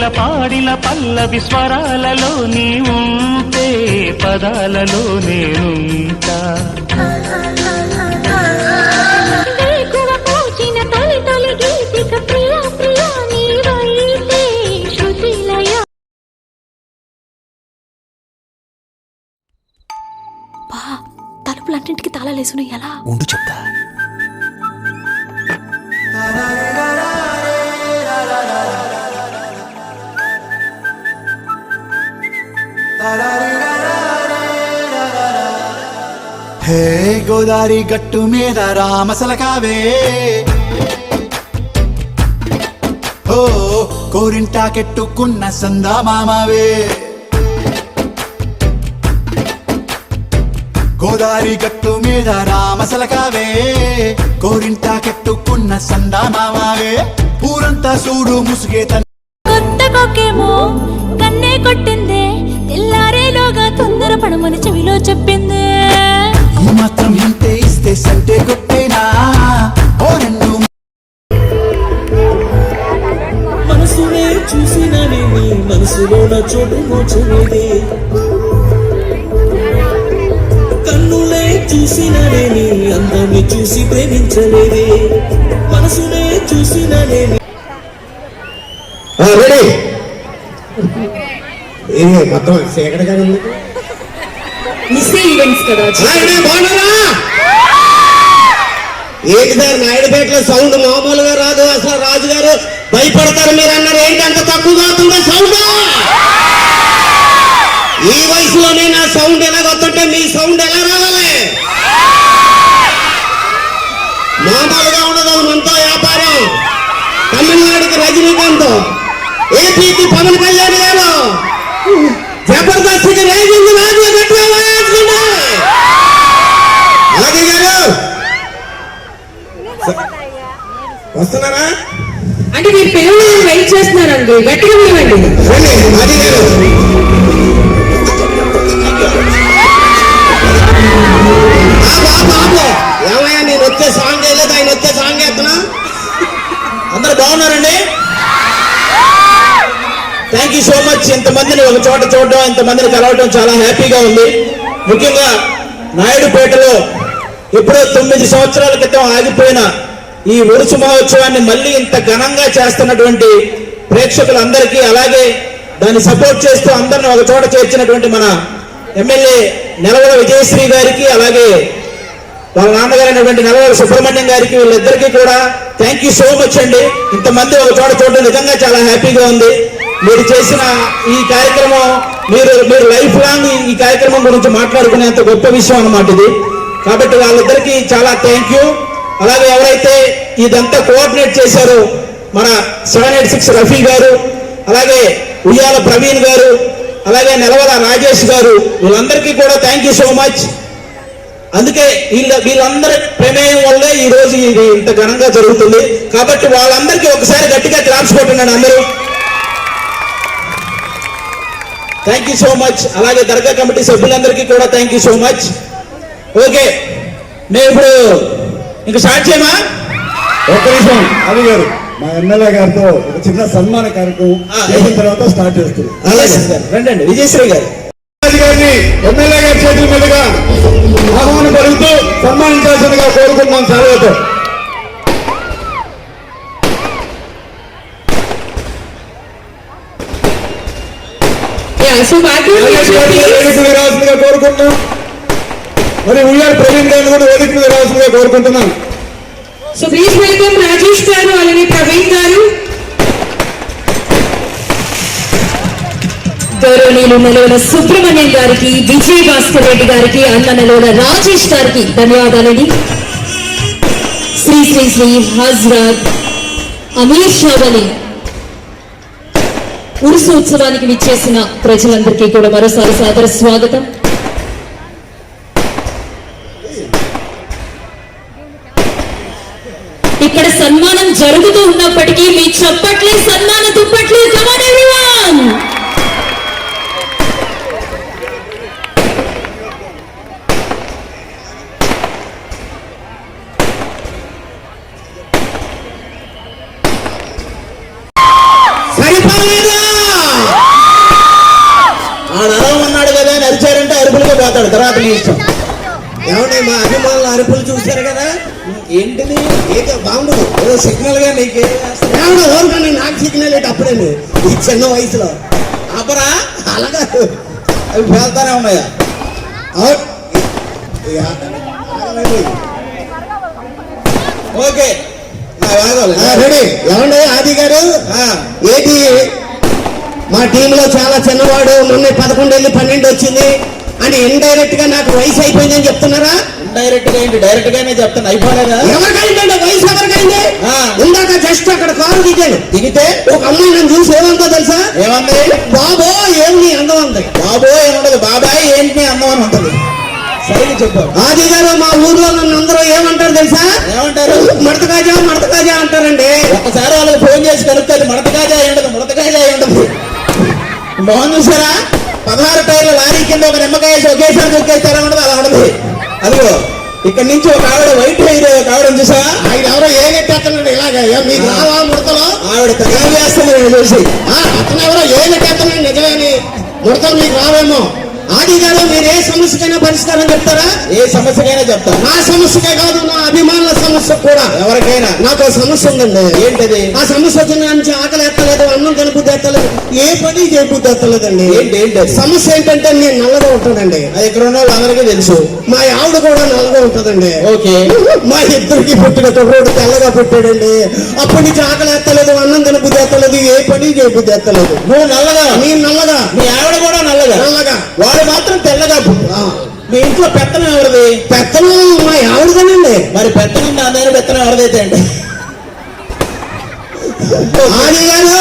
కోయిల పాడిన పల్లవి స్వరాలలో నీ ఉంటే పదాలలో నేనుంటా. తలుపులన్నింటికి తాళాలేసుకుని ఎలా ఉండు చెప్తా. హే గోదారి గట్టు మీద రామసలకావే, ఓ కోరింటాకెట్టుకున్న సందా మామావే. గోదారి గట్టు మీద రామసలకావే, కోరింటాకెట్టుకున్న సందా మామావే. ఊరంతా చూడు ముసుగే కొత్త కొక్కేమో కన్నే కొట్టిందే, తెల్లారేలోగా తొందర పడమని చెవిలో చెప్పిందే. ఈ మాత్రం ఇంతే ఇస్తే సంటే కొట్టేనా ఓ రెండు. మనసునే చూసిన నీ మనసులోన చోటు మోచలేదే, కన్నులే చూసిన నీ అందాన్ని చూసి ప్రేమించలేదే. మనసునే చూసిన మొత్తం సేకడగా ఉంది. ఏంటి సార్ నాయుడుపేటలో సౌండ్ మామూలుగా రాదు. అసలు రాజు గారు భయపడతారు మీరు అన్నారు. ఏంటి అంత తక్కువగా అవుతుందా సౌండ్? ఈ వయసులోనే నా సౌండ్ ఎలా వస్తుంటే మీ సౌండ్ ఎలా రావాలి? మామూలుగా ఉండదు మనతో వ్యాపారం. తమిళనాడుకి రజనీకాంత్, ఏపీకి పవన్ కళ్యాణ్ గారు, జబర్దస్త్కి రేగింది రాజు ఆది గారు వస్తున్నారా అంటే మీరు పిల్లలు వెయిట్ చేస్తున్నారండి, గట్టిగా ఇవ్వండి. ఆది గారు ఏమయ్యా నేను వచ్చే సాంగ్ వేయలేదు, ఆయన వచ్చే సాంగ్ వేస్తున్నా. అందరు బాగున్నారండి? Thank you so much. ఇంతమందిని ఒక చోట చూడడం, ఇంతమందిని కలవడం చాలా హ్యాపీగా ఉంది. ముఖ్యంగా నాయుడుపేటలో ఎప్పుడో 9 సంవత్సరాల క్రితం ఆగిపోయిన ఈ ఉరుసు మహోత్సవాన్ని మళ్ళీ ఇంత ఘనంగా చేస్తున్నటువంటి ప్రేక్షకులందరికీ, అలాగే దాన్ని సపోర్ట్ చేస్తూ అందరిని ఒక చోట చేర్చినటువంటి మన ఎమ్మెల్యే నెలవల విజయశ్రీ గారికి, అలాగే వాళ్ళ నాన్నగారైనటువంటి నెలవల సుబ్రహ్మణ్యం గారికి, వీళ్ళిద్దరికీ కూడా థ్యాంక్ యూ సో మచ్ అండి. ఇంతమంది ఒక చోట చూడడం నిజంగా చాలా హ్యాపీగా ఉంది. మీరు చేసిన ఈ కార్యక్రమం, మీరు లైఫ్ లాంగ్ ఈ కార్యక్రమం గురించి మాట్లాడుకునేంత గొప్ప విషయం అన్నమాట ఇది. కాబట్టి వాళ్ళిద్దరికీ చాలా థ్యాంక్ యూ. అలాగే ఎవరైతే ఇదంతా కోఆర్డినేట్ చేశారో మన 786 రఫీ గారు, అలాగే ఉయ్యాల ప్రవీణ్ గారు, అలాగే నెలవల రాజేష్ గారు, వీళ్ళందరికీ కూడా థ్యాంక్ యూ సో మచ్. అందుకే వీళ్ళందరి ప్రమేయం వల్లే ఈ రోజు ఇది ఇంత ఘనంగా జరుగుతుంది. కాబట్టి వాళ్ళందరికీ ఒకసారి గట్టిగా క్లాప్స్ కొట్టండి అందరూ. Thank you so much. అలాగే దర్గా కమిటీ సభ్యులందరికీ కూడా thank you so much. Okay, నేను ఇప్పుడు ఇంకా స్టార్ట్ చేయమా? ఒక్క నిమిషం ఆది గారు, మా ఎమ్మెల్యే గారితో ఒక చిన్న సన్మాన కార్యక్రమం చేసిన తర్వాత స్టార్ట్ చేస్తున్నాం. అలాగే సార్, రండి విజయశ్రీ గారు. గారిని ఎమ్మెల్యే గారి చేతుల మీదుగా ఆహ్వానం పలుకుతూ సన్మానించాల్సిందిగా కోరుకుంటున్నాం. సార్లతో రావాల్సిందిగా కోరుకుంటున్నాం. మరి ఉయ్యాల ప్రవీణ్ గారిని కూడా వేదిక మీద రావాల్సిందిగా కోరుకుంటున్నాం. సో ప్లీజ్ వెల్కమ్ రాజేష్ గారు, అలాగే ప్రవీణ్ గారు. గౌరవనీయులు నెలవల సుబ్రహ్మణ్యం గారికి, విజయ్ భాస్కర్ రెడ్డి గారికి, అన్న నెలవల రాజేష్ గారికి ధన్యవాదాలండి. శ్రీ శ్రీ శ్రీ హజ్రత్ అమీర్ షావలి ఉరుసు ఉత్సవానికి విచ్చేసిన ప్రజలందరికీ కూడా మరోసారి సాదర స్వాగతం. ఇక్కడ సన్మానం జరుగుతూ ఉన్నప్పటికీ మీ చప్పట్లే సన్మాన దుప్పట్లే. Come on everyone. సరిపోలేదా? తర్వాత మీ ఇష్టం. ఏమంటే మా అభిమానుల అరుపులు చూశారు కదా, ఏంటిది ఏదో బాంబు ఏదో సిగ్నల్ గా నీకే ఓరుకని నాకు సిగ్నల్ ఏంటి అప్పుడే ఈ చిన్న వయసులో అపరా అలాగా అవి పేలుతానే ఉన్నాయా? Okay ready. ఏమండి ఆది గారు, ఏంటి మా టీంలో చాలా చిన్నవాడు, మొన్న 11 వెళ్ళి 12 వచ్చింది అని ఇండైరెక్ట్ గా నాకు వయసు అయిపోయిందని చెప్తున్నారా? ఇండైరెక్ట్ గా ఏంటి, డైరెక్ట్ గానే చెప్తాను. అయిపోలేదా? ఎవరికైందండి వయసు? ఎవరికైంది? ఇందాక జస్ట్ అక్కడ కారు దిగాను, దిగితే ఒక అమ్మాయి నన్ను చూసి ఏమందో తెలుసా? ఏమంది? బాబో ఏం నీ అందం ఉంది. బాబో ఏముండదు, బాబాయ్ ఏంటి అందం అని ఉంటది. సరిగ్గా చెప్పు. ఆది గారు, మా ఊర్లో నన్ను అందరూ ఏమంటారు తెలుసా? ఏమంటారు? మడతకాజా మడతకాజా అంటారండి. ఒకసారి వాళ్ళకి ఫోన్ చేసి కనుక్కోదు, మడతకాజా ఉండదు, ముడతకాజా ఉండదు. మోహన్ చూసారా, 16 టైర్ల లారీ కింద ఒక నిమ్మకాయ ఒకేసారి దొరికేస్తారా ఉండదు, అలా ఉండదు. అదిగో ఇక్కడ నుంచి ఒక ఆవిడ వైట్ హెయిర్ ఒక ఆవిడ చూసా, ఆయన ఎవరో ఏనెట్టేస్తున్నాడు ఇలాగా, మీకు రావా ముడతలో? ఆవిడ తయారు చేస్తుంది నేను చూసి. అతను ఎవరో ఏనెట్టేస్తున్నాడు నిజమేని, ముడతలు మీకు రావేమో. ఆది గారు, మీరు ఏ సమస్యకైనా పరిష్కారం చెప్తారా? ఏ సమస్యకైనా చెప్తా. నా సమస్యకే కాదు, నా అభిమానుల సమస్య కూడా. ఎవరికైనా నాకు సమస్య ఉందండి. ఏంటది? ఆ సమస్య వచ్చిన నుంచి ఆకలి ఎత్తలేదు, అన్నం తినబుద్ధి ఎత్తలేదు, ఏ పని చేయబుద్ధి ఎత్తలేదండి. ఏంటి సమస్య ఏంటంటే నేను నల్లగా ఉంటానండి. అది ఇక్కడ ఉన్న వాళ్ళందరికీ తెలుసు. మా ఆవిడ కూడా నల్లగా ఉంటుందండి. ఓకే. మా ఇద్దరికి పుట్టిన కుర్రోడు తెల్లగా పుట్టాడండి. అప్పటి నుంచి ఆకలి ఎత్తలేదు, అన్నం తినబుద్ధి ఎత్తలేదు, ఏ పని చేయబుద్ధి ఎత్తలేదు. నువ్వు నల్లగా, నేను నల్లగా, మీ ఆవిడ కూడా నల్లగా. నల్లగా, వాడు మాత్రం తెల్లగా. మీ ఇంట్లో పెత్తనం ఎవరిది? పెత్తనం మా ఆవిడగానండి. మరి పెత్తనం నా దగ్గర పెత్తనం ఎవరిదైతే అంటే ఆది గారు,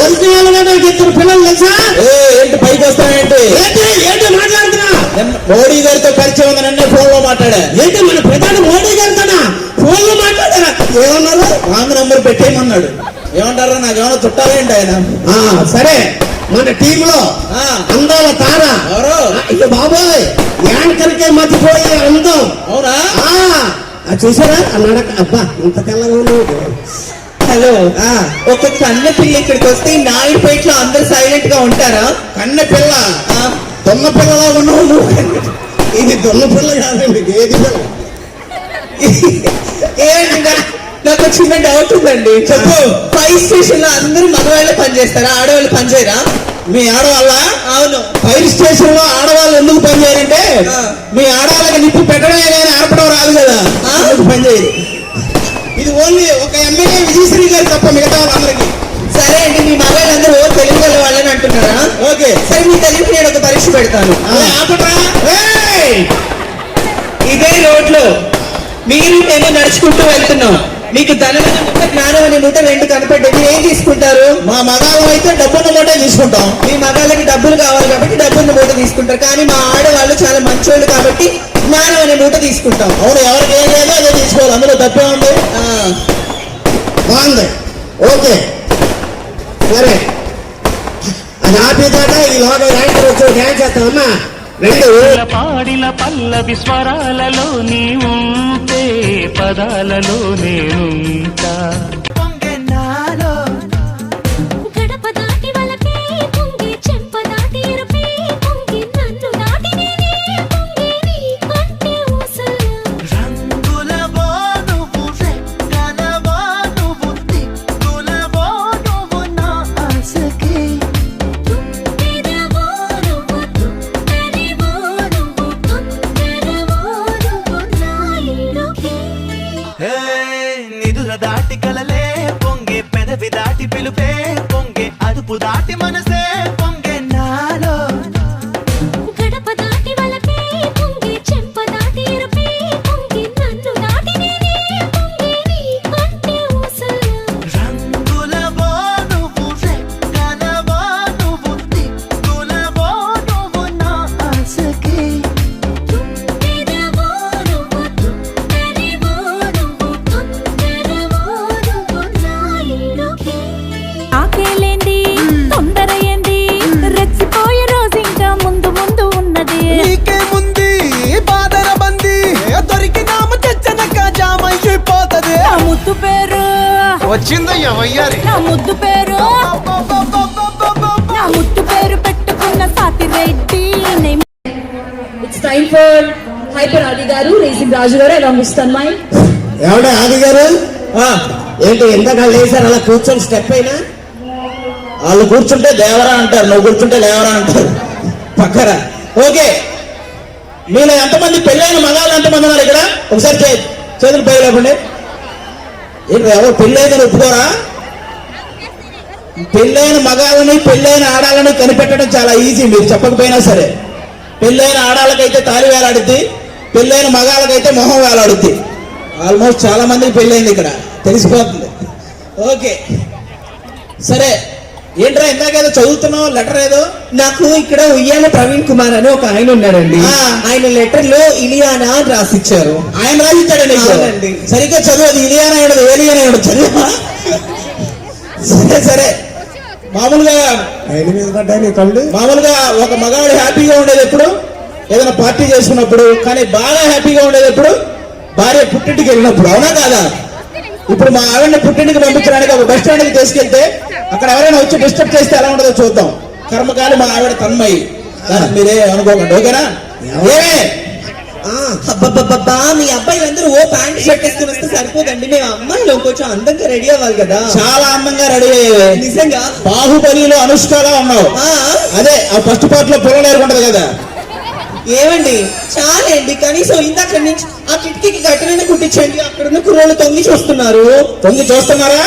ఒరిజినల్ గా నాకు ఇద్దరు పిల్లలు తెలుసా? ఏంటి పైకి వస్తావేంటి? ఏంటి ఏంటి మాట్లాడుతున్నా? మోడీ గారితో పరిచయం ఉంది, నన్నే ఫోన్ లో మాట్లాడా. ఏంటి మన ప్రధాని మోడీ గారితోనా ఫోన్ లో మాట్లాడారా? ఏమన్నారు? రాంగ్ నంబర్ పెట్టేయమన్నాడు. ఏమంటారా, నాకేమన్నా చుట్టాలేంటి ఆయన? సరే, మన టీంలో అందాల తార ఎవరు? అయ్యో బాబోయ్, యాంకర్కే మర్చిపోయే అందం. అవునా? చూసారా అన్నాడ? అబ్బా ఇంత తెల్లగా ఉన్నాడు. హలో, ఒక కన్న పిల్ల ఇక్కడికి వస్తే ఈ నాయుడుపేటలో అందరు సైలెంట్ గా ఉంటారా? కన్నె పిల్ల, దొన్న పిల్లలా ఉన్నావు నువ్వు. ఇది దొన్న పిల్ల కాదండి, గేది పిల్ల. ఏంటి, నాకు చిన్న డౌట్ ఉందండి. చెప్పు. ఫైర్ స్టేషన్ లో అందరూ మగవాళ్ళే పనిచేస్తారా, ఆడవాళ్ళు పనిచేయరా? మీ ఆడవాళ్ళ? అవును. ఫైర్ స్టేషన్ లో ఆడవాళ్ళు ఎందుకు పనిచేయాలంటే మీ ఆడవాళ్ళకి నిప్పు పెట్టడమే కానీ ఆర్పడం రాదు కదా, పనిచేయదు. ఇది ఓన్లీ ఒక ఎమ్మెల్యే విజయశ్రీ గారు తప్ప మిగతా వాళ్ళందరికీ. సరే అండి, మీ మగవాళ్ళందరూ తెలుగు గల వాళ్ళని అంటున్నారా? ఓకే. సరే, మీ తెలుగు నేను ఒక పరీక్ష పెడతాను. ఇదే రోడ్ లో మీరు నేను నడుచుకుంటూ వెళ్తున్నాం. మీకు ధనం అనే మూట, జ్ఞానం అనే మూట రెండు కనపడ్డాయి. మీరు ఏం తీసుకుంటారు? మా మగాళ్ళం అయితే డబ్బున్న మూటే తీసుకుంటాం. మీ మగాళ్ళకి డబ్బులు కావాలి కాబట్టి డబ్బున్న మూట తీసుకుంటారు. కానీ మా ఆడవాళ్ళు చాలా మంచోళ్ళు కాబట్టి జ్ఞానం అనే మూట తీసుకుంటాం. అవును, ఎవరికి ఏం లేదో అదే తీసుకోవాలి, అందులో తప్పే ఉంది. బాగుంది, ఓకే. సరే, అది ఆపేదాక ఈ లోగా యాంకర్ వచ్చి డ్యాన్స్ చేస్తామమ్మా. పాడిన పల్లవి స్వరాలలో నీ ఉంటే పదాలలో నేనుంటా. గడప దాటి వలపే పొంగి, చెంప దాటి ఎరుపే పొంగి, నన్ను దాటి నేనే పొంగి, నీ కంటే ఊసలు. రంగులవో నువ్వు, రెక్కలవో నువ్వు, దిక్కులవో నువ్వు నా ఆశకి. తుమ్మెదవో నువ్వు, తుమ్మెదవో నువ్వు, తొందరవో నువ్వు నా ఇల్లుకి. నిదుర దాటి కలలే పొంగే, పెదవి దాటి పిలుపే పొంగే, అదుపు దాటి మనసే పొంగే నాలో. గడప దాటి వలపే పొంగి, చెంప దాటి ఎరుపే పొంగి, నన్ను దాటి నేనే పొంగి, నీ కంటే ఊసలు. రంగులవో నువ్వు, రెక్కలవో నువ్వు, దిక్కులవో నువ్వు నా ఆశకి. తుమ్మెదవో నువ్వు, తుమ్మెదవో నువ్వు, తొందరవో నువ్వు నా ఇల్లుకి. ఆకేలేంది, తొందర ఏంది, రెచ్చిపోయే రోజు ఇంకా ముందు ముందు ఉన్నది. నీకేముంది బాదర బంది, దొరికినాము తెచ్చనక జామైపోతది. నా ముద్దు పేరు, వచ్చిందయ్యా వయ్యారి. నా ముద్దు పేరు, నా ముద్దు పేరు పెట్టుకున్న సాతి రెడ్డి. టైమ్ ఫర్ హైపర్ ఆది గారు, రేసింగ్ రాజు గారు along with Tanmay. ఏమంటే ఆది గారు ఏంటి ఇందాక లేసారు అలా కూర్చొని స్టెప్ అయినా? వాళ్ళు కూర్చుంటే దేవరా అంటారు, నువ్వు కూర్చుంటే లేవరా అంటారు పక్కన. ఓకే, మీలో ఎంతమంది పెళ్ళైన మగాళ్ళు ఎంతమంది ఉన్నారు ఇక్కడ? ఒకసారి చేతులు పై లేకుండా. ఏంటి ఎవరు పెళ్ళైందని ఒప్పుకోరా? పెళ్ళైన మగాళ్ళని పెళ్ళైన ఆడాలని కనిపెట్టడం చాలా ఈజీ, మీరు చెప్పకపోయినా సరే. పెళ్ళైన ఆడాలకైతే తాళి వేలాడుద్ది, పెళ్ళైన మగాళ్ళకైతే మొహం వేలాడుద్ది. ఆల్మోస్ట్ చాలా మందికి పెళ్ళైంది ఇక్కడ, తెలిసిపోతుంది. ఓకే సరే, ఏంట్రా ఇందాకేదో చదువుతున్నావు లెటర్ ఏదో? నాకు ఇక్కడ ఉయ్యాల ప్రవీణ్ కుమార్ అని ఒక ఆయన ఉన్నాడండి. ఆయన లెటర్ లో ఇలియానా అని రాసిచ్చారు. ఆయన రాసిచ్చాడండి. అవునండి. సరిగ్గా చదువు, అది ఇలియానా ఏడదు ఏలియానా ఏడదు చదివా? సరే సరే, మామూలుగా ఆయన మీద పడ్డాయి నీ కళ్ళు. మామూలుగా ఒక మగాడు హ్యాపీగా ఉండేది ఎప్పుడు? ఏదైనా పార్టీ చేసుకున్నప్పుడు. కానీ బాగా హ్యాపీగా ఉండేది ఎప్పుడు? భార్య పుట్టింటికి వెళ్ళినప్పుడు. అవునా కాదా? ఇప్పుడు మా ఆవిడని పుట్టింటికి పంపించడానికి ఒక బస్ స్టాండ్కి తీసుకెళ్తే అక్కడ ఎవరైనా వచ్చి డిస్టర్బ్ చేస్తే ఎలా ఉండదో చూద్దాం. కర్మకాలి మా ఆవిడ తన్మయి, మీరే అనుకోకండి, ఓకేనా? ఏమే అబ్బబ్బబ్బా, మీ అబ్బాయిలందరూ ఓ ప్యాంట్ షర్ట్ వేసుకుని వస్తే సరిపోదండి. మేము అమ్మాయిలు కొంచెం అందంగా రెడీ అవ్వాలి కదా. చాలా అందంగా రెడీ అయ్యే, నిజంగా బాహుబలిలో అనుష్కలా ఉన్నావు. అదే ఆ ఫస్ట్ పార్ట్ లో పొలం నేర్కుంటది కదా. ఏమండి చాలండి, కనీసం ఇందాక నుంచి ఆ కిటికీకి గట్టిన కుట్టించండి. అక్కడున్న కుర్రోళ్ళు తొంగి చూస్తున్నారు. తొంగి చూస్తున్నారా?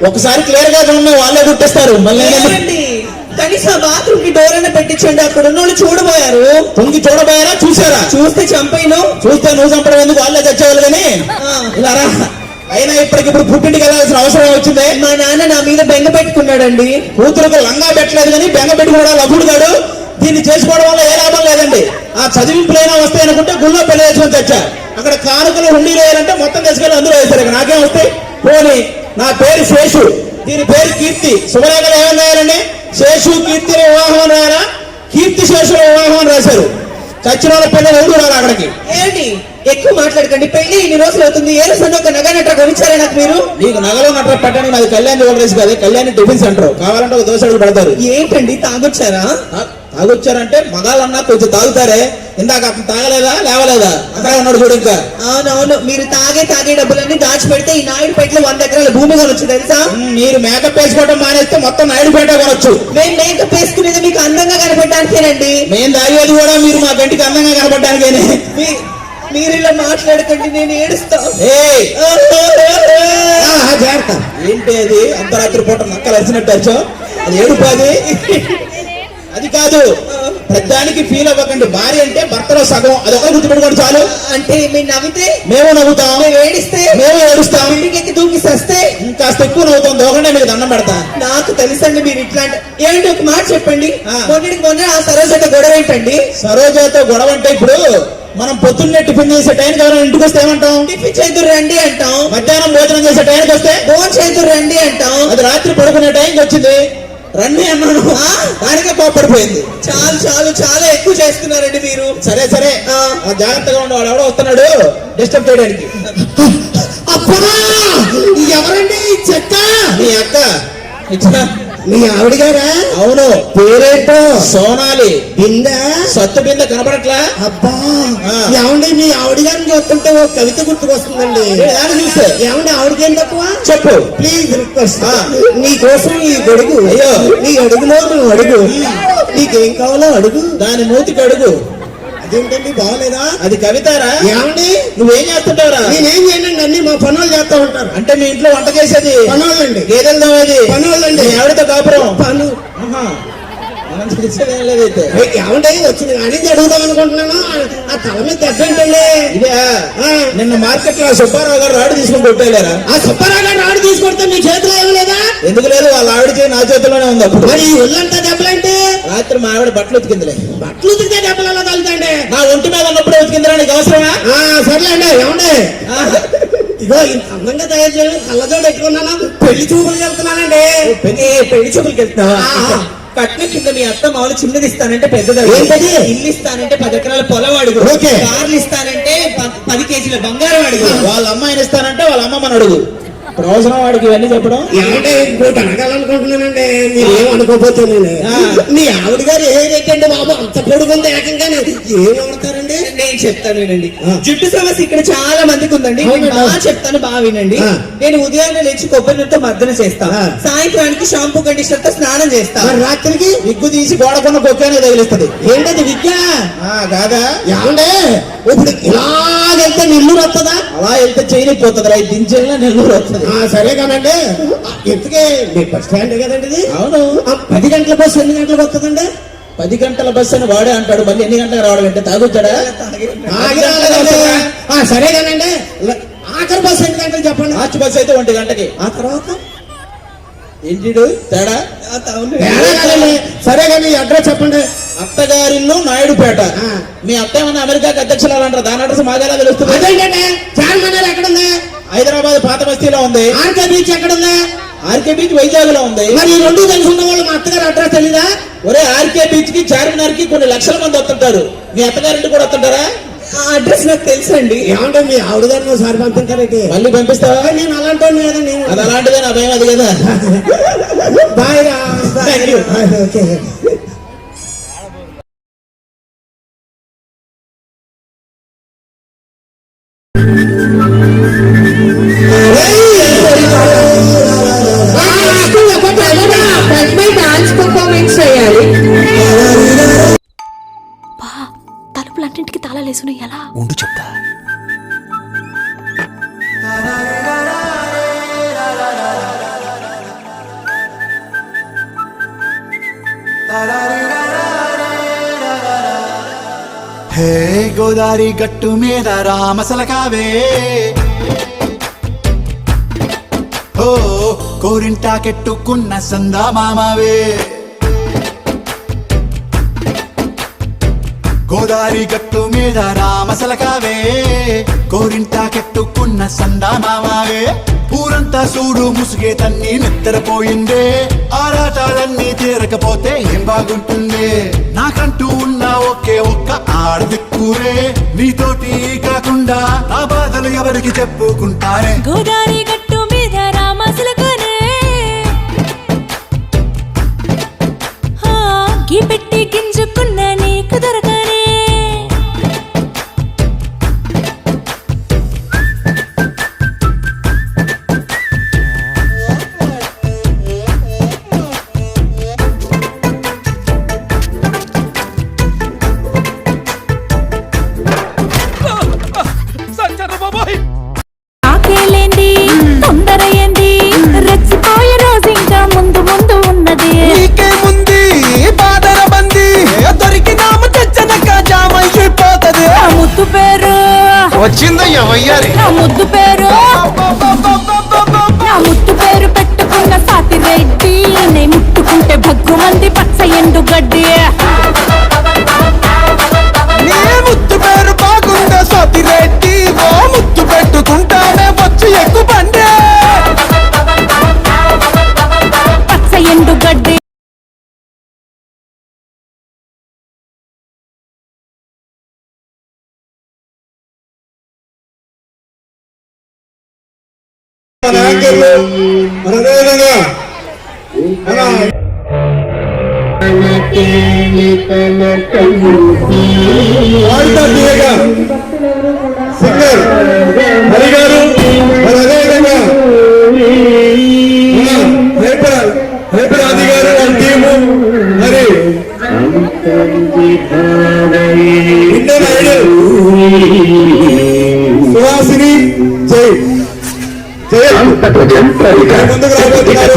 ఒకసారి క్లియర్ గా చూడండి, వాళ్ళే గుర్తిస్తారు. మళ్ళీ ఏమండి, కనీసం బాత్రూమ్ కి డోర్ అయినా పెట్టించండి. అక్కడ ఉన్న వాళ్ళు చూడబోయారు. తొంగి చూడబోయారా? చూసారా? చూస్తే చంపైను. చూస్తే నువ్వు చంపడం ఎందుకు, వాళ్ళే తెచ్చేవాళ్ళు. కానీ ఇలా రా. అయినా ఇప్పటికిప్పుడు పుట్టింటికి వెళ్ళాల్సిన అవసరం వచ్చింది. మా నాన్న నా మీద బెంగ పెట్టుకున్నాడండి. కూతురుకు లంగా పెట్టలేదు కానీ బెంగ పెట్టుకున్నాడు లభుడు గాడు. దీన్ని చేసుకోవడం వల్ల ఏ లాభం లేదండి. ఆ చదివింపులైనా వస్తాయి అనుకుంటే గుళ్ళో పెళ్లి చేసుకొని తెచ్చా. అక్కడ కానుకలు హుండీలు వేయాలంటే మొత్తం తీసుకెళ్ళి అందులో వేశారు. ఇక్కడ నాకేం వస్తాయి? పోనీ నా పేరు శేషు, దీని పేరు కీర్తి. శుభలేఖలు ఏమని రాయాలండి? శేషు కీర్తి వివాహం అని రాయాలా? కీర్తి శేషుల వివాహం అని రాశారు. చచ్చిన వాళ్ళ పిల్లలు ఎవరు రారు అక్కడికి. ఏంటి ఎక్కువ మాట్లాడకండి. పెళ్లి ఇన్ని రోజులు అవుతుంది. ఏ రోజు ఒక నగ నట్ర కొనిచ్చారా నాకు మీరు? నీకు నగలు నట్ర పెట్టడానికి నాది కళ్యాణ్ జ్యువెలరీస్ కాదు, కళ్యాణ్ టిఫిన్ సెంటర్. కావాలంటే ఒక దోశ పెడతారు. ఏంటండి తాగొచ్చారా? తాగొచ్చారంటే మగాళ్ళన్నా కొంచెం తాగుతారే. ఇందాక అతను తాగలేదా, లేవలేదా? అక్కడే ఉన్నాడు చూడు. ఇంకా అవునవును, మీరు తాగే డబ్బులన్నీ దాచిపెడితే ఈ నాయుడుపేటలో 100 ఎకరాల భూమి కొనొచ్చు తెలుసా? మీరు మేకప్ వేసుకోవడం మానేస్తే మొత్తం నాయుడుపేట కొనొచ్చు. మేము మేకప్ వేసుకునేది మీకు అందంగా కనపడడానికేనండి. మేము తాగేది కూడా మీరు మా గంటికి అందంగా కనపడడానికేనే. మీరు ఇలా మాట్లాడకండి, నేను ఏడుస్తా. జాగ్రత్త. ఏంటి అది అర్ధరాత్రి పూట నక్కలు అరిచినట్టు అరిచావు? అది ఏడుపాది. అది కాదు, పెద్దానికి ఫీల్ అవ్వకండి. భార్య అంటే భర్తలో సగం, అది ఒక గుర్తుపెట్టుకోండి చాలు. అంటే మీరు నవ్వితే మేము నవ్వుతాం, మేము ఏడిస్తే మేము ఏడుస్తాం. ఇంటికి దూకి సస్తే ఇంకాస్త ఎక్కువ నవ్వుతాం. దోకండి మీకు దండం పెడతా. నాకు తెలుసండి మీరు ఇట్లాంటి. ఏంటి ఒక మాట చెప్పండి. మొన్న ఆ సరోజతో గొడవ ఏంటండి? సరోజతో గొడవ అంటే ఇప్పుడు మనం పొద్దున్నే టిఫిన్ చేసే టైంకి ఎవరైనా ఇంటికి వస్తే ఏమంటాం? టిఫిన్ చేతురు రండి అంటాం. మధ్యాహ్నం భోజనం చేసే టైంకి వస్తే భోజనం చేతురు రండి అంటాం. అది రాత్రి పడుకునే టైంకి వచ్చింది, రండి అన్నాను. దానికే కోపడిపోయింది. చాలా ఎక్కువ చేస్తున్నారండి మీరు. సరే సరే, జాగ్రత్తగా ఉండేవాడు. ఎవడో వస్తున్నాడు డిస్టర్బ్ చేయడానికి. ఎవరండి చెక్క? మీ అక్క ఇచ్చిన మీ ఆవిడ గారా? అవును. పేరేంటో? సోనాలి. బింద? సత్తు బింద కనపడట్లా? అబ్బా, ఏమండి మీ ఆవిడ గారిని చూస్తుంటే ఓ కవిత గుర్తుకొస్తుందండి. దాన్ని చూస్తే ఏమండి ఆవిడకేం తక్కువ? చెప్పు ప్లీజ్ రిక్వెస్ట్. నీ కోసం ఈ గొడుగు. అయ్యో, నీ అడుగులో నువ్వు అడుగు. నీకేం కావాలో అడుగు. దాని మూతికి అడుగు. అదేంటండి బాగలేదా? అది కవితారా? ఏమండి నువ్వేం చేస్తుంటావురా? నేనేం చేయనండి, అన్ని మా పనులు చేస్తా ఉంటారు. అంటే మీ ఇంట్లో వంట చేసేది పనులండి, గేదెలు తోమేది పనులండి. ఎవరితో కాపురం పను మనం తెలిసేదేం లేదైతే. ఏమంటే వచ్చింది కానీ అడుగుదాం అనుకుంటున్నాను. ఆ తల మీద దెబ్బేంటండి? ఇదే నిన్న మార్కెట్ లో సుబ్బారావు గారు రాడు తీసుకుని కొట్టేలేరా? ఆ సుబ్బారావు గారు రాడు తీసుకొడితే మీ చేతిలో ఏం లేదా? ఎందుకు లేదు, వాళ్ళ ఆవిడ చేయి నా చేతిలోనే ఉంది. అప్పుడు మరి ఒళ్ళంతా దెబ్బలంటే? రాత్రి మా ఆవిడ బట్టలు ఉతికిందిలే. బట్టలు ఉతికితే దెబ్బలు ఎలా తగులుతాయండి? నా ఒంటి మీద ఉన్నప్పుడే ఉతికిందిరా, నీకు అవసరమా? సర్లేండి. ఏమండి ఇగో ఇంత అందంగా తయారు చేయడం కళ్ళజోడు పెట్టుకున్నాను. పెళ్లి చూపులకు వెళ్తున్నానండి. పెళ్లి చూపులకి వెళ్తున్నావా? కట్న కింద మీ అత్త మామూలు చిన్నది ఇస్తానంటే పెద్దది. ఏంటది? ఇల్లు ఇస్తానంటే 10 ఎకరాల పొలం అడుగు. ఓకే. కార్లు ఇస్తానంటే 10 కేజీల బంగారం అడుగు. వాళ్ళ అమ్మాయిని ఇస్తానంటే వాళ్ళ అమ్మమ్మని అడుగు. అవసరం వాడికి ఇవన్నీ చెప్పడం. ఏమంటే ఇంకోటి అడగాలనుకుంటున్నానండి, మీరేం అనుకోపోతే. నేను మీ ఆవిడ గారు ఏదైతే బాబు అంత పొడుగుంది ఏకంగానే ఏం ఆడతారండి? నేను చెప్తాను వినండి. ఆ. జుట్టు సమస్య ఇక్కడ చాలా మందికి ఉందండి. నేను అవునండి. బాగా చెప్తాను, బాగా వినండి. ఆ. నేను ఉదయాన్నే లేచి కొబ్బరి నూనెతో మర్దన చేస్తా, ఆ. సాయంత్రానికి షాంపూ కండిషనర్ తో స్నానం చేస్తా. మరి రాత్రికి విగ్గు తీసి గోడకున్న బొక్కానికి తగిలిస్తుంది. ఏంటది విద్య కాదా ఏమండే ఇప్పుడు ఇలాగెళ్తే నెల్లూరు వస్తుందా? అలా వెళ్తే చేయలేకపోతుంది రా, దించేలా నెల్లూరు వస్తుంది. సరే కానండి, ఇంతకే మీ బస్ స్టాండ్ కదండి ఇది? అవును. 10 గంటల బస్సు ఎన్ని గంటలకు వస్తుందండి? 10 గంటల బస్సు అని వాడే అంటాడు, మళ్ళీ ఎన్ని గంటలకు రావడం అంటే తాగొచ్చాడా? సరే కానండి, ఆఖరి బస్సు ఎన్ని గంటలు చెప్పండి. మార్చి బస్సు అయితే 1 గంటకి. ఆ తర్వాత ఏంటి తేడా? తేడా కాదండి. సరే కానీ అడ్రస్ చెప్పండి. అత్తగారిల్లు నాయుడుపేట. ఆ. మీ అత్త ఏమన్నా అమెరికాకి అధ్యక్షులు అంటారు, దాని అడ్రస్ మాకేలా తెలుస్తుంది? అదేంటండి, చార్మినార్ ఎక్కడుంది? హైదరాబాద్ పాత బస్తీలో ఉంది. ఆర్కే బీచ్ ఎక్కడుంది? ఆర్కే బీచ్ వైజాగ్ లో ఉంది. మరి ఈ రెండు తెలిసి ఉన్న వాళ్ళు మా అత్తగారు అడ్రస్ తెలీదా? ఒరే, ఆర్కే బీచ్ కి చార్మినార్ కి కొన్ని లక్షల మంది వస్తుంటారు. మీ అత్తగారింటి కూడా వస్తుంటారా? ఆ అడ్రస్ నాకు తెలుసండి. ఏమంటే మీ ఆవిడ గారిని ఒకసారి పంపించారంటే మళ్ళీ పంపిస్తావా? నేను అలాంటి వాడిని కదా, నేను అది అలాంటిదే, నా భయం అది కదా. బాయ్ రా. Thank you. Okay. Dance performance చేయాలి. బా తలుపులన్నింటికి తాళాలేసును ఎలా? ఉండు చెప్తా. హే గోదారి గట్టు మీద రామసలకావే, ఓ కోరింటాకెట్టుకున్న సందా మామవే. గోదారి గట్టు మీద రామసలకావే, కోరింటాకెట్టుకున్న సందా మామవే. ఊరంతా సూడు ముసుగే తన్ని నిద్రపోయిందే, ఆరాటాలన్నీ తీరకపోతే ఏం బాగుంటుంది. నాకంటూ ఉన్న ఒకే ఒక్క ఆడదిక్కురే, నీతోటి కాకుండా నా బాధలు ఎవరికి చెప్పుకుంటారే. గోదారి గట్టు మీద రామసులకనే గీ పెట్టి గింజుకున్న నీకు దొరకనే. ఆకేలేంది తొందర ఏంది, రెచ్చిపోయే రోజు ఇంకా ముందు ముందు ఉన్నది. నీకేముంది బాదర బంది, దొరికినాము తెచ్చనక జామైపోతది. నా ముద్దు పేరు వచ్చిందయ్యా వయ్యారి. నా ముద్దు పేరు నా ముద్దు పేరు పెట్టుకున్న సాతి రెడ్డి, నే ముట్టుకుంటే భగ్గు మంది పచ్చ ఎండు గడ్డి. నీ ముద్దు పేరు బాగుందా సోతి రెడ్డి, ఓ ముద్దు పెట్టుకుంటానే వచ్చి ఎక్కువ బండి. పచ్చ ఎండు గడ్డి. మన యాంకర్లు, మన అదేవిధంగా మన వాల్టర్ దియేగా సింగర్ హరి గారు, మరి అదేవిధంగా హైపరాది గారు వాళ్ళ టీము, మరి ఇండియన్ ఐడల్ సుహాసిని జై జై ముందుకు రాబోతున్నారు.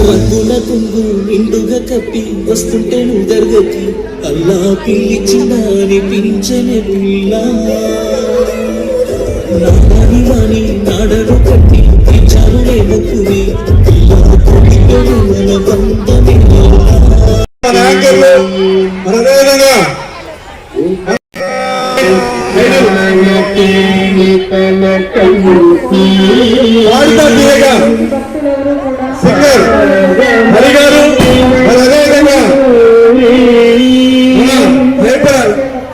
రంగుల కొంగు నిండుగా కప్పి వస్తుంటే నువ్వు దర్గకి అల్లా పిలిచిన అనిపించని పిల్ల, నాని వాణి నాడను కట్టి తీర్చాను ముక్కుని మన బంధమే. మన యాంకర్లు, మన అదేవిధంగా పాడుతా తీయగా సింగర్ హరి గారు మరి అదేవిధంగా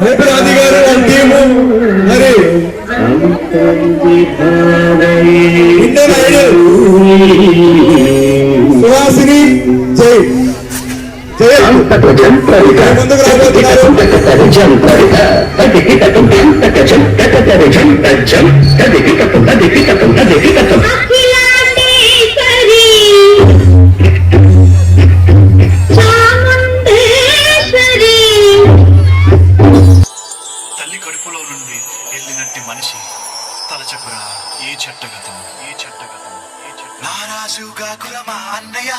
హైపరాది గారు వాళ్ళ టీము మరి ఇండియన్ ఐడల్ సుహాసిని జై జై ముందుకు రాబోతున్నారు. తల్లి కడుపులో నుండి వెళ్ళినట్టి మనిషి తలచకురా ఏ చెట్టగతం ఏ చెట్టగతం నారాజుగా కులమా అన్నయ్య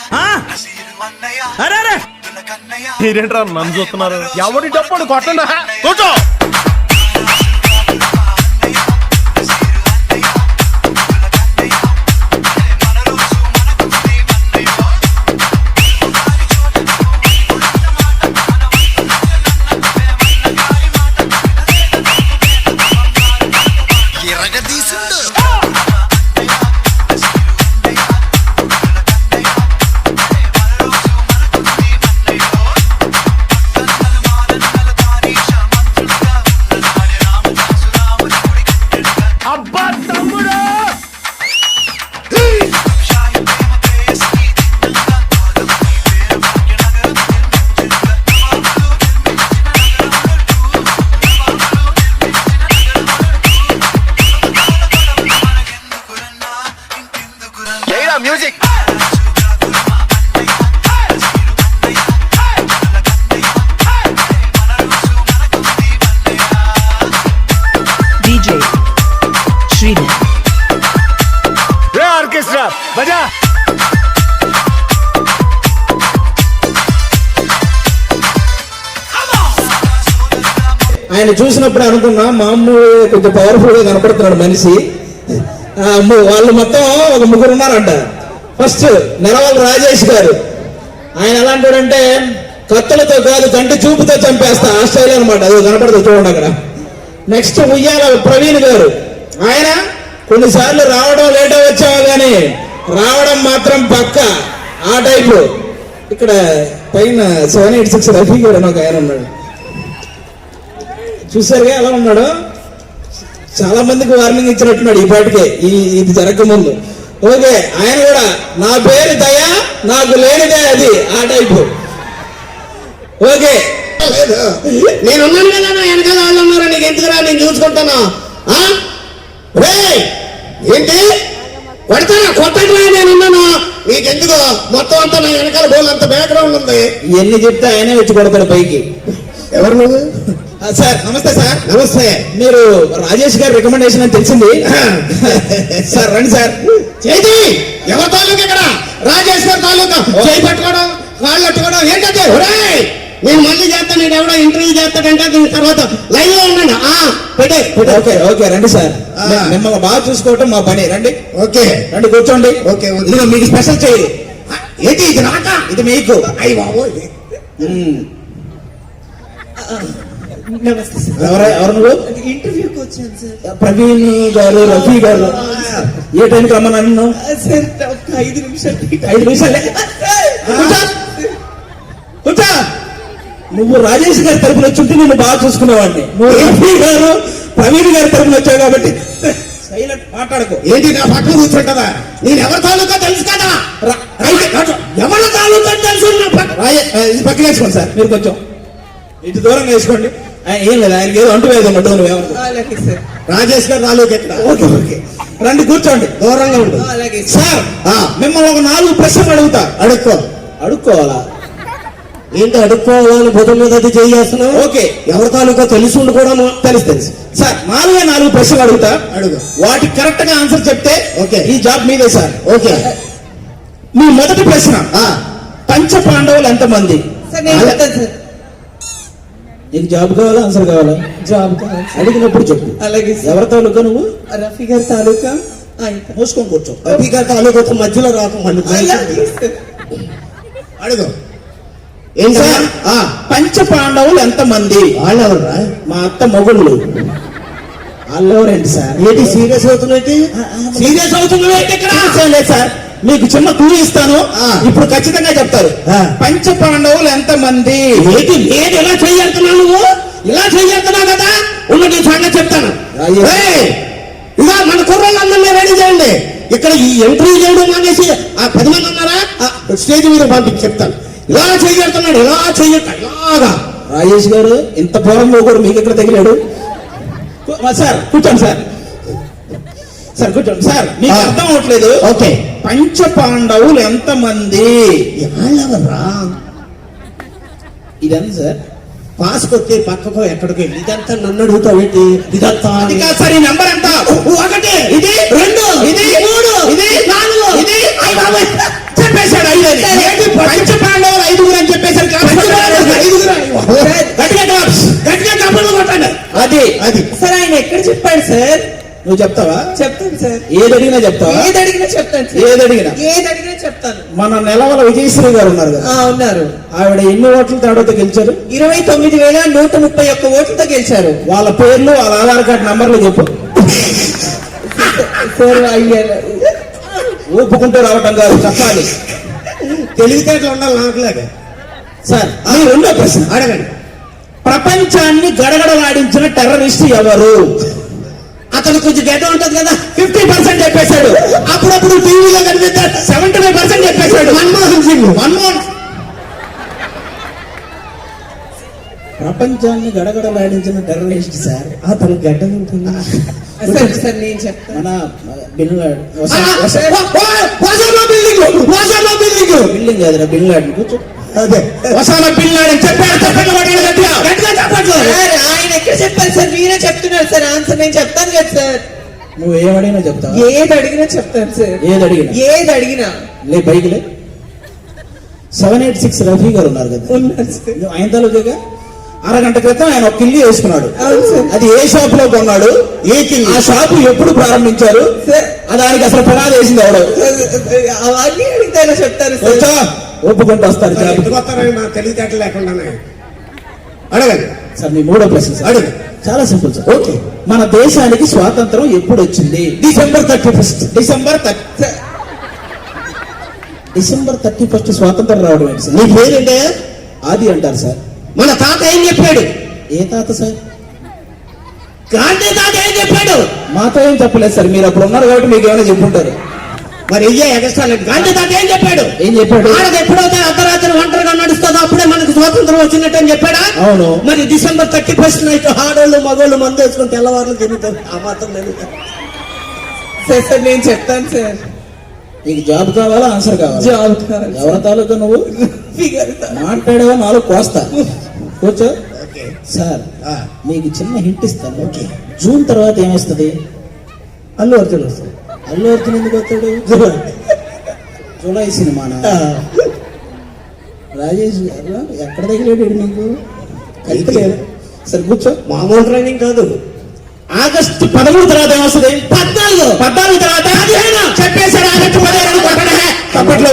నసీరు అన్నయ్య కన్నయ్య మీరేంట్రా నన్ను చూస్తున్నారు? ఎవరి డప్పుడు కొట్టండి కూర్చో. Music DJ Sridhar. ఆర్కెస్ట్రా బజా. ఆయన చూసినప్పుడు అనుకున్నా మా అమ్మ కొంచెం పవర్ఫుల్ గా కనపడుతున్నాడు మనిషి. వాళ్ళు మొత్తం ఒక ముగ్గురు ఉన్నారంట. ఫస్ట్ నెలవల్ రాజేష్ గారు, ఆయన ఎలాంటాడంటే కత్తులతో కాదు కంటి చూపుతో చంపేస్తా ఆ స్టైల్ అనమాట. అది కనపడుతుంది చూడండి అక్కడ. నెక్స్ట్ ఉయ్యాల ప్రవీణ్ గారు, ఆయన కొన్నిసార్లు రావడం లేటో వచ్చావా కానీ రావడం మాత్రం పక్క ఆ టైపు. ఇక్కడ పైన 786 రఫీ గారు అని ఒక ఆయన ఉన్నాడు, చూసారుగా ఎలా ఉన్నాడు. చాలా మందికి వార్నింగ్ ఇచ్చినట్టున్నాడు ఈ పాటికే ఇది జరగక ముందు. ఓకే, ఆయన కూడా నా పేరు దయ నాకు లేనిదే అది ఆ టైపు. ఓకే, నేను ఉన్నాను కదా నా వెనకాల వాళ్ళు ఉన్నారు, నీకు ఎందుకురా నేను చూసుకుంటాను. ఏంటి కొడతానా? కొట్టట్లా, నేను ఉన్నాను నీకెందుకు? మొత్తం అంతా నా వెనకాల బోల్ అంత బ్యాక్గ్రౌండ్ ఉంది. ఇవన్నీ చెప్తే ఆయనే వచ్చి కొడతాడు పైకి. ఎవరు నువ్వు? సార్ నమస్తే. సార్ నమస్తే. మీరు రాజేష్ గారి రికమెండేషన్ అని తెలిసింది. సార్ రండి సార్. చేతి ఎవరి తాలూకా? ఇక్కడ రాజేష్ గారి తాలూకా. చేయి పట్టుకోవడం, కాళ్ళు పట్టుకోవడం ఏంటంటే నేను మళ్ళీ చేస్తాను. నేను ఎవడో ఇంటర్వ్యూ చేస్తాడంటే దీని తర్వాత లైవ్ లో ఉన్నాను. పెట్టే. ఓకే ఓకే రండి సార్. మిమ్మల్ని బాగా చూసుకోవటం మా పని. రండి. ఓకే రండి కూర్చోండి. ఓకే మీకు స్పెషల్ చేయి. ఏంటి ఇది? నాక ఇది మీకు. అయ్యి బాబు ఎవరు నువ్వు? ఇంటర్వ్యూకి వచ్చాను సార్. ప్రవీణ్ గారు, రఫీ గారు ఏ టైంకి రమ్మని అన్నావు? 5 నిమిషాలు. కూర్చో. నువ్వు రాజేష్ గారి తరపున వచ్చుంటే నేను బాగా చూసుకునేవాడిని. నువ్వు రఫీ గారు, ప్రవీణ్ గారి తరపున వచ్చావు కాబట్టి సైలెంట్ మాట్లాడుకో. ఏంటి నా పక్కన కూర్చుంటదా? నేను ఎవరి తాలూకా తెలుసు కదా. ఎవరి తాలూకా తెలుసు. ఇది పక్కన వేసుకోండి సార్. మీరు కొంచెం ఇటు దూరంగా వేసుకోండి. ఏం లేదు, ఆయనకి ఏదో అంటూ వేద్దాం అంటూ. రాజేష్ గారు తాలూకా ఎక్కడ? ఓకే ఓకే రండి కూర్చోండి. దూరంగా ఉండు. సార్ మిమ్మల్ని ఒక 4 ప్రశ్నలు అడుగుతా. అడుక్కోవాలా? ఏంటి అడుక్కోవాలని బుధం మీద అది చేస్తున్నావు? ఓకే, ఎవరి తాలూకా తెలిసి కూడా తెలుసు. సార్ 4 ప్రశ్నలు అడుగుతా. అడుగు. వాటికి కరెక్ట్ గా ఆన్సర్ చెప్తే ఓకే ఈ జాబ్ మీదే సార్. ఓకే, మీ మొదటి ప్రశ్న, పంచ పాండవులు ఎంతమంది? నీకు జాబ్ కావాలా ఆన్సర్ కావాలా? జాబ్ కావాలి. అడిగినప్పుడు చెప్పు. అలాగే. ఎవరి తాలూకా నువ్వు? రఫీ గారి తాలూకా. మూసుకొని కూర్చో. రఫీ గారి తాలూకా మధ్యలో రాకమండి. అడుగు. ఏం సార్? పంచ పాండవులు ఎంతమంది? వాళ్ళెవరా? మా అత్త మొగుళ్ళు. వాళ్ళెవరేంటి సార్? ఏంటి సీరియస్ అవుతున్నట్టు? సీరియస్ అవుతున్నట్టు ఇక్కడ లేదు సార్, మీకు చిన్న క్లూ ఇస్తాను, ఇప్పుడు ఖచ్చితంగా చెప్తారు. ఆ. పంచ పాండవులు ఎంత మంది? ఏంటి నేను ఇలా చెయ్యడుతున్నావు? నువ్వు ఇలా చెయ్యడుతున్నావు కదా, ఉన్నది సంగతి చెప్తాను. అయ్యో. ఏయ్, ఇక మన కుర్రోళ్ళందరినీ రెడీ చేయండి. ఇక్కడ ఈ ఎంట్రీ చేయడం అనేసి ఆ 10 మంది ఉన్నారా, స్టేజ్ మీద పంపించి చెప్తాను. ఇలా చెయ్యడుతున్నాడు, ఇలా చెయ్యట, ఇలాగా. రాజేష్ గారు, ఇంత పూర్వంలో కూడా మీకు ఎక్కడ తగిలాడు? సార్ కూర్చోండి సార్. సార్ కూర్చోండి సార్. మీకు అర్థం అవట్లేదు. ఓకే. పంచ పాండవులు ఎంత మంది? ఎవరా ఇదంతా సార్ పాస్ కొట్టి పక్కకో ఎక్కడికో ఇదంతా నన్ను అడుగుతావు ఏంటి? ఇదంతా అది కాదు సార్, ఈ నంబర్ ఎంత? 1, ఇది 2, ఇది 3, ఇది 4, ఇది అయ్ బాబాయ్ చెప్పేశాడు 5 అని. ఏంటి పంచ పాండవులు 5 అని చెప్పేశారు. గట్టిగా చప్పట్లు కొట్టండి. అది అది సార్ ఆయన ఎక్కడ చెప్పాడు సార్? నువ్వు చెప్తావా? చెప్తాను సార్. ఏది అడిగినా చెప్తావా? ఏది అడిగినా చెప్తాను సార్. ఏది అడిగినా? ఏది అడిగినా చెప్తాను. మన నెలవల విజయశ్రీ గారు ఉన్నారు కదా, ఉన్నారు. ఆవిడ ఎన్ని ఓట్ల తేడాతో గెలిచారు? 29,131 ఓట్లతో గెలిచారు. వాళ్ళ పేర్లు, వాళ్ళ ఆధార్ కార్డు నంబర్లు చెప్పు. సార్ అయ్యారు ఒప్పుకుంటూ రావటం కాదు, చెప్పాలి. తెలివితేటలు ఉండాలి నాకులాగా. సార్ మీ రెండో ప్రశ్న అడగండి. ప్రపంచాన్ని గడగడలాడించిన టెర్రరిస్ట్ ఎవరు? అతను కొంచెం గడ్డ ఉంటది కదా, 50% చెప్పేశాడు. అప్పుడప్పుడు టీవీలో కనిపిస్తాడు. 75% చెప్పేశాడు. మన్మోహన్ సింగ్. ప్రపంచాన్ని గడగడలాడించిన టెర్రరిస్ట్ సార్. అతను గడ్డ ఉంటుంది. సార్ సార్ నేను చెప్తాను. మన బిన్ లాడెన్. బిల్డింగ్ కాదురా, బిన్ లాడెన్. కూర్చో. అదే ఒసామా బిన్ లాడెన్ చెప్పాడు. చెప్పండి గట్టిగా. గట్టిగా చెప్పట్లు. సార్ ఆయన ఎక్కడ చెప్పారు సార్? మీరే చెప్తున్నారు సార్ ఆన్సర్. నేను చెప్తాను కదా సార్. నువ్వు ఏమడిగినా చెప్తావా? ఏది అడిగినా చెప్తాను సార్. ఏది అడిగినా? ఏది అడిగినా. లే పైకి లే. 786 రఫీ గారు ఉన్నారు కదా, ఉన్నారు సార్. నువ్వు ఆయన తాలూకా. అరగంట క్రితం ఆయన ఒక కిల్లి వేసుకున్నాడు. అవును సార్. అది ఏ షాప్ లో కొన్నాడు? ఏ కిల్లి? ఆ షాపు ఎప్పుడు ప్రారంభించారు? సార్ దానికి అసలు పునాది వేసింది ఎవడు? అవన్నీ అడిగితే ఎలా చెప్తారు సార్? వచ్చా ఒప్పుకుంటూ వస్తారు. ఎందుకొస్తారని మా తెలివితేటలు లేకుండానే. అడగండి సార్ మీ మూడో ప్రశ్న సార్. అడుగు. చాలా సింపుల్ సార్. ఓకే, మన దేశానికి స్వాతంత్రం ఎప్పుడు వచ్చింది? December 31st. డిసెంబర్ 31 స్వాతంత్రం రావడం ఏంటి సార్? నీ పేరేంటే? ఆది అంటారు సార్. మన తాత ఏం చెప్పాడు? ఏ తాత సార్? గాంధీ తాత ఏం చెప్పాడు? మాతో ఏం చెప్పలేదు సార్, మీరు అప్పుడు ఉన్నారు కాబట్టి మీకు ఏమైనా చెప్పుంటారు. మరి ఇయ్యే ఎగస్ట్రా లేదు. గాంధీ తాత ఏం చెప్పాడు? ఏం చెప్పాడు? ఆడది ఎప్పుడైతే అర్ధరాత్రి ఒంటరిగా నడుస్తుందో అప్పుడే మనకు స్వాతంత్రం వచ్చినట్టు అని చెప్పాడా? అవును. మరి December 31st నైట్ ఆడోళ్ళు మగోళ్ళు మందు వేసుకుని తెల్లవారులు తిరుగుతారు. ఆ మాత్రం లేదు. సార్ సార్ నేను చెప్తాను సార్. నీకు జాబ్ కావాలా, ఆన్సర్ కావాలా? జాబ్ కావాలి. ఎవరి తాలూకా నువ్వు? మాట్లాడేవా నాలుగు కోస్తా. కూర్చో. సార్ మీకు చిన్న హింట్ ఇస్తాను. జూన్ తర్వాత ఏమొస్తుంది? అల్లు అర్జున్ వస్తుంది. అల్లు అర్జున్ ఎందుకు వస్తాడు? జూలై సినిమానా? రాజేష్ గారు ఎక్కడ తగిలాడు నీకు? అయితే సరే కూర్చో. మామూలు ట్రైనింగ్ కాదు. ఆగస్టు 13 తర్వాత ఏమొస్తుంది? 14 తర్వాత చెప్పేశాడు. ఆగస్టు 15 కొట్టండి. చప్పట్లు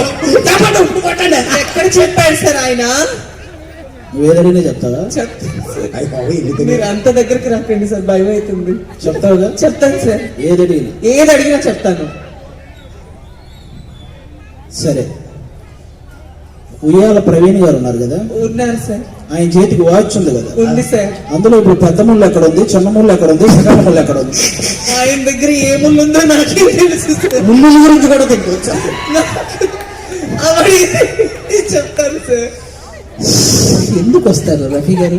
కొట్టండి. ఎక్కడ చెప్పాడు సార్ ఆయన? నువ్వేదడిగినా చెప్తావా? మీరు అంత దగ్గరికి రాకండి సార్, భయం అవుతుంది. చెప్తావుగా? చెప్తాను సార్. ఏదడిగినా? ఏది అడిగినా చెప్తాను. సరే, ఉయ్యాల ప్రవీణ్ గారు ఉన్నారు కదా, ఉన్నారు సార్. ఆయన చేతికి వాచ్ ఉంది కదా, ఉంది సార్. అందులో ఇప్పుడు పెద్ద ముళ్ళు ఎక్కడ ఉంది, చిన్న ముళ్ళు ఎక్కడ ఉంది, సగం ముళ్ళు ఎక్కడ ఉంది? ఆయన దగ్గర ఏ ముళ్ళు ఉందో నాకే తెలుసు సార్. ముళ్ళు గురించి కూడా తెలుసు. అవన్నీ చెప్తాను సార్. ఎందుకు వస్తారు రఫీ గారు?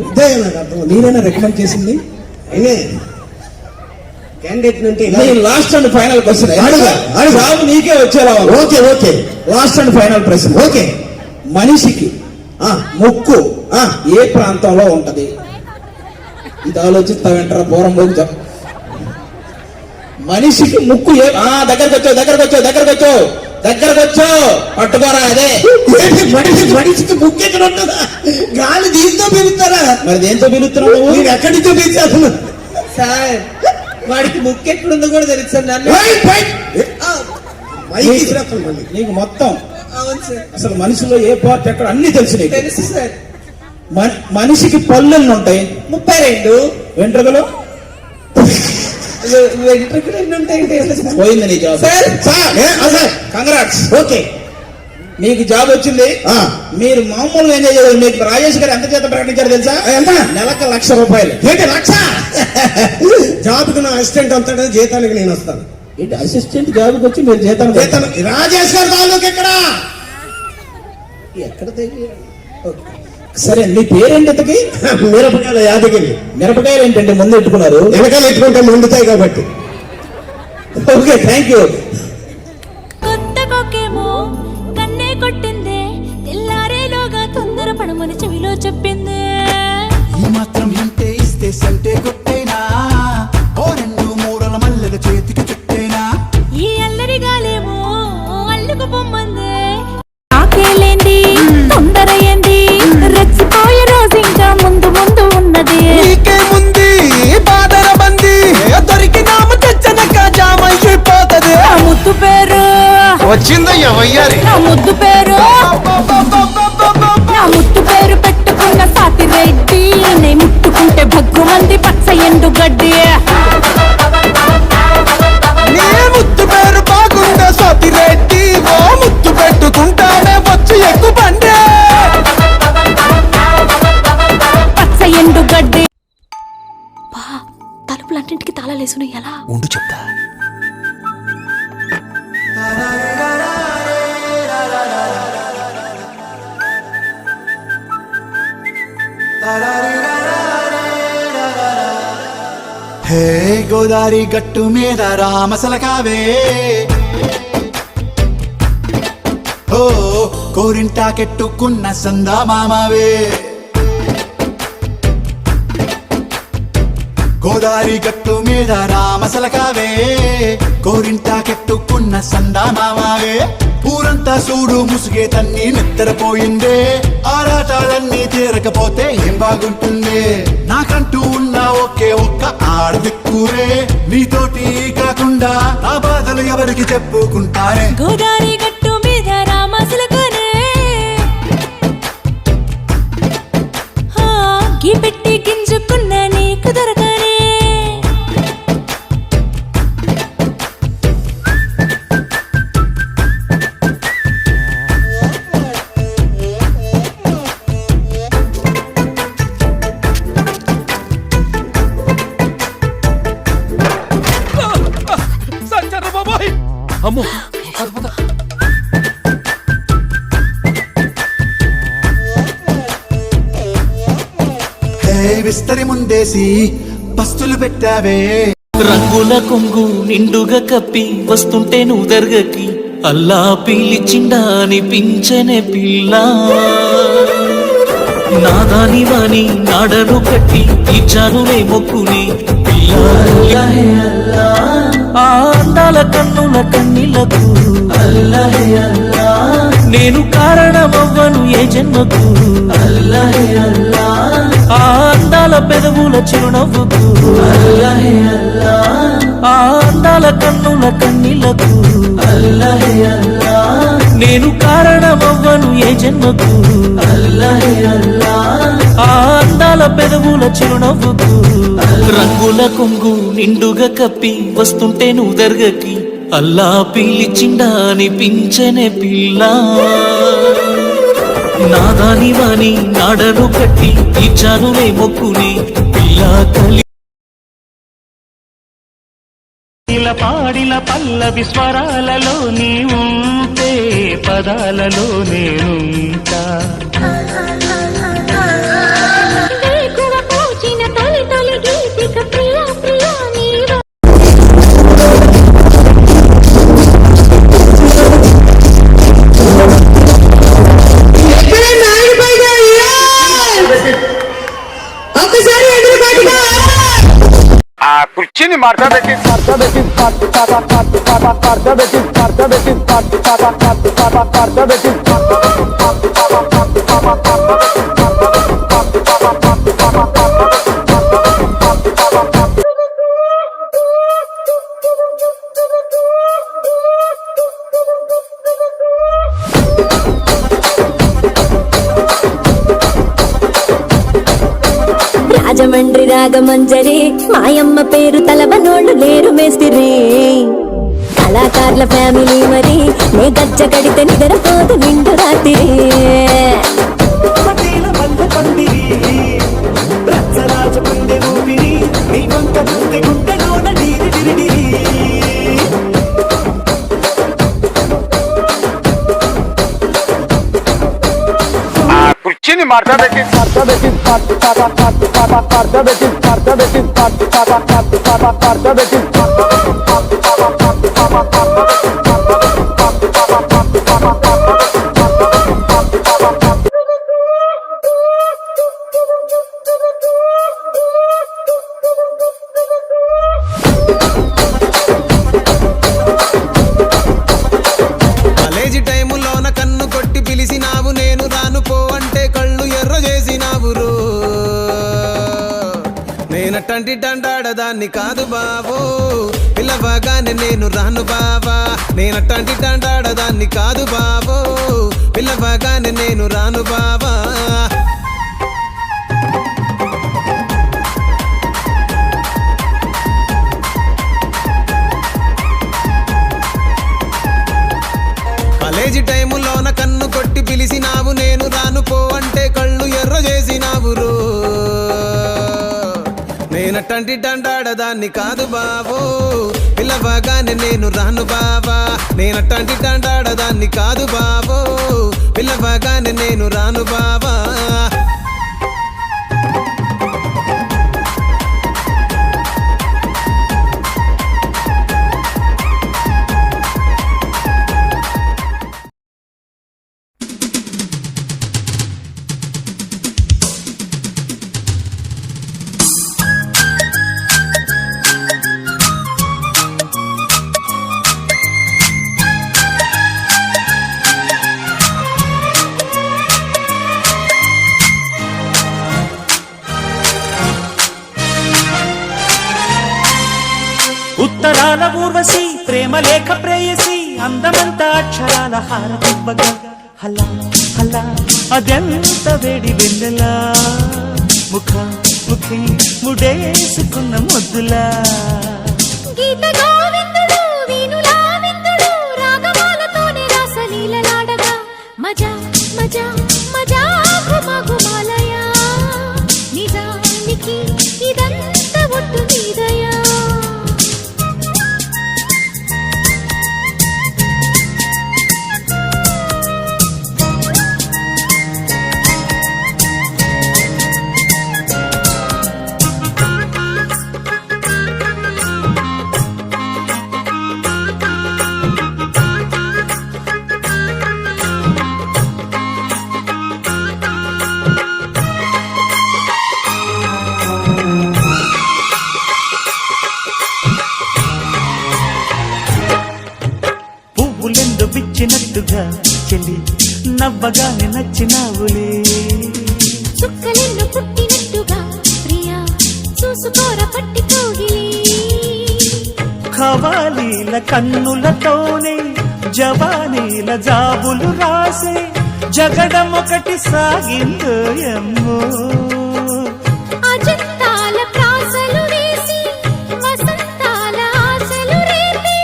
మీరైనా రికమెండ్ చేసింది? క్యాండిడేట్ నుండి last and final question. Job నీకే వచ్చేలా. Okay okay. Last and final ప్రశ్న. ఓకే. మనిషికి ముక్కు ఏ ప్రాంతంలో ఉంటది? ఇది ఆలోచిస్తావేంటారా? పూర్వం చెప్. మనిషికి ముక్కు ఏ దగ్గరకు వచ్చో పట్టుకోరా. అదే మనిషికి ముక్కు ఎక్కడ ఉంటుందా? గాలి దీంతో పిలుస్తారా? మరి దేంతో పిలుస్తున్నావు నువ్వు? మీరు ఎక్కడి నుంచో పిలిచేస్తున్నా సార్. వాడికి ముక్కు ఎక్కడుందో కూడా తెలుసు సార్. నన్ను నీకు మొత్తం అవును సార్. అసలు మనిషిలో ఏ పార్ట్ ఎక్కడ అన్ని తెలుసు నీకు. తెలుసు సార్. మనిషికి పళ్ళు ఎన్ని ఉంటాయి? 32. వెంట్రుకలు వెంట్రుకలు ఎన్ని ఉంటాయంటే పోయింది నీ job. Sir sir congrats. Okay మీకు జాబ్ వచ్చింది. మీరు మామూలుగా ఎంజాయ్ చేయలేదు. మీకు రాజేష్ గారు ఎంత చేత ప్రకటించారు తెలుసా? ఎంత? నెలకు ₹1,00,000. ఏంటి 1,00,000? జాబ్కి నా అసిస్టెంట్ వస్తాడు, జీతానికి నేను వస్తాను. ఏంటి అసిస్టెంట్ జాబ్కి వచ్చి మీరు జీతం జీతం రాజేష్ గారి తాలూకు ఎక్కడ? ఎక్కడ సరే మీ పేరేంటి ఇంతకి? మిరపకాయల యాదగిరి. మిరపకాయలు ఏంటంటే ముందు పెట్టుకున్నారు? వెనకాల ఎట్టుకుంటే మండుతాయి కాబట్టి. Okay thank you. కొత్త కొక్కేమో కన్నే కొట్టిందే తెల్లారేలోగా తొందర పడమని చెవిలో చెప్పిందే ఈ మాత్రం హింటే ఇస్తే సంటే కొట్టేనా, ఓ 2-3 మల్లెల చేతికి చుట్టేనా. ఈ అల్లరి గాలేమో అల్లుకు పొమ్మందే నాకేలేంది తొందర ఏంది, రెచ్చిపోయే రోజు ఇంకా ముందు ముందు ఉన్నది. నీకేముంది బాదర బంది, దొరికినాము తెచ్చనక జామైపోతది. నా ముద్దు పేరు వచ్చిందయ్యా వయ్యారి. నా ముద్దు పేరు నా ముద్దు పేరు పెట్టుకున్న సాతి రెడ్డి, నే ముట్టుకుంటే భగ్గు మంది పచ్చ ఎండు గడ్డి. నీ ముద్దు పేరు బాగుందా సతిరెడ్డి, ఓ ముద్దు పెట్టుకుంటానే వచ్చి ఎక్కువ బండే. పచ్చ ఎండు గడ్డి. బా తలుపులన్నింటికి తాళాలేసును ఎలా ఉండు చెప్తా. హే గోదారి గట్టు మీద రామసలకావే, ఓ కోరింటాకెట్టుకున్న సందా మామావే. గోదారి గట్టు మీద రామసలకావే, కోరింటాకెట్టుకున్న సందా మామావే. ఊరంతా చూడు ముసుగే తన్ని నిద్రపోయిందే, ఆరాటాలన్నీ తీరకపోతే ఏం బాగుంటుంది. నాకంటూ ఉన్న ఒకే ఒక్క ఆడదిక్కురే, నీతోటి కాకుండా నా బాధలు ఎవరికి చెప్పుకుంటారే. గోదారి గట్టు మీద రామసులకనే గీ పెట్టి గింజుకున్న నీకు దొరకనే. అమ్మో హే విస్తరి ముందేసి పస్తులు పెట్టావే, రంగుల కొంగు నిండుగా కప్పి వస్తుంటే నువ్వు దర్గకి అల్లా పిలిచిండా అనిపించనే పిల్ల. నాదాని వాణి నాడను కట్టి ఇచ్చానులే మొక్కుని పిల్ల. ఆ అందాల కన్నుల కన్నీలకు నేను కారణమవ్వను ఏ జన్మకు. ఆ అందాల పెదవుల చిరునవ్వుకు ఆ అందాల కన్నుల కన్నీలకు నేను కారణమవ్వను ఏ జన్మకు. ఆ అందాల పెదవుల చిరునవ్వుకు రంగుల కొంగు నిండుగా కప్పి వస్తుంటే నువ్వు దర్గకి అల్లా పిలిచిండా అనిపించనే పిల్ల. నాదాని వాణి నాడను కట్టి ఇచ్చానులే మొక్కుని పిల్ల. కలి పాడిన పల్లవి స్వరాలలో నీ ఉంటే పదాలలో నేనుంటా. వేకువ పూచిన తొలి తొలి గీతిక ప్రియా ప్రియా నీవా. ఒక్కసారి ఎదురు పాటిగా ఆ కుర్చీని మార్చబెట్టి రాజమండ్రి రాజమండ్రి రాగమంజరి మాయమ్మ పేరు తలవనోళ్ళు లేరు మేస్తిరి కళాకారుల ఫ్యామిలీ మరి నే గజ్జ కడితే నిద్రపోదు నిండు రాత్రి కుర్చీని మార్చబెట్టి కాలేజీ టైములోన కన్ను కొట్టి పిలిచినావు నేను రాను పో అంటే కళ్ళు ఎర్ర చేసినావు రో నేనట్టంటి డండాడదాన్ని కాదు బావో పిల్లవగానే నేను రాను బావా నేనట్టంటి డండాడదాన్ని కాదు బావో పిల్లవగానే నేను రాను బావా కాలేజీ టైములోన కన్ను కొట్టి పిలిచినావు నేను రాను పో అంటే కళ్ళు ఎర్ర చేసినావు రో నేనట్టంటి డండాడదాన్ని కాదు బావో పిల్లవగానే నేను రాను బావా నేనట్టంటి డండాడదాన్ని కాదు బావో పిల్లవగానే నేను రాను బావా ఉత్తరాల ఊర్వశి ప్రేమ లేఖ ప్రేయసి అందమంతా అక్షరాల హారతివ్వగా హలా హలా అదెంత వేడి వెన్నెలా ముఖ ముఖి ముడేసుకున్న ముద్దులా గీత గోవిందుడు వీణులా విందుడు రాగమాలతోనే రాసలీలలాడగా మజా మజా మజా ఘుమఘుమాలయా నిజానికి ఇదంతా ఒట్టు నీదయా పువ్వులెందు పిచ్చినట్టుగా చెల్లి నవ్వగానే నచ్చినావులే చుక్కలెన్ను పుట్టినట్టుగా ప్రియా చూసుకోర పట్టి కోగిలి ఖవాలీల కన్నులతోనే జవానీల జాబులు రాసే జగడం ఒకటి సాగిందో ఎమ్మో అజంతాల ప్రాసలు వేసి వసంతాల ఆశలు రేపి